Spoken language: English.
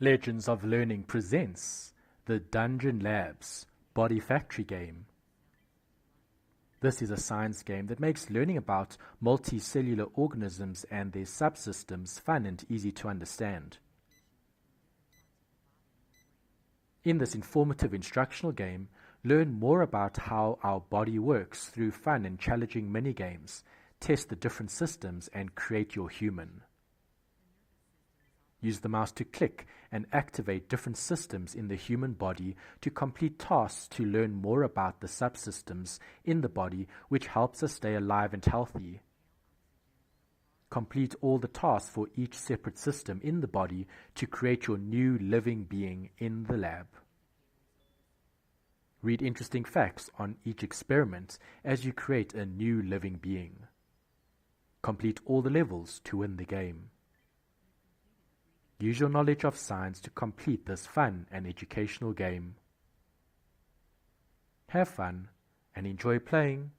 Legends of Learning presents the Dungeon Labs Body Factory game. This is a science game that makes learning about multicellular organisms and their subsystems fun and easy to understand. In this informative instructional game, learn more about how our body works through fun and challenging minigames, test the different systems, and create your human. Use the mouse to click and activate different systems in the human body to complete tasks to learn more about the subsystems in the body, which helps us stay alive and healthy. Complete all the tasks for each separate system in the body to create your new living being in the lab. Read interesting facts on each experiment as you create a new living being. Complete all the levels to win the game. Use your knowledge of science to complete this fun and educational game. Have fun and enjoy playing.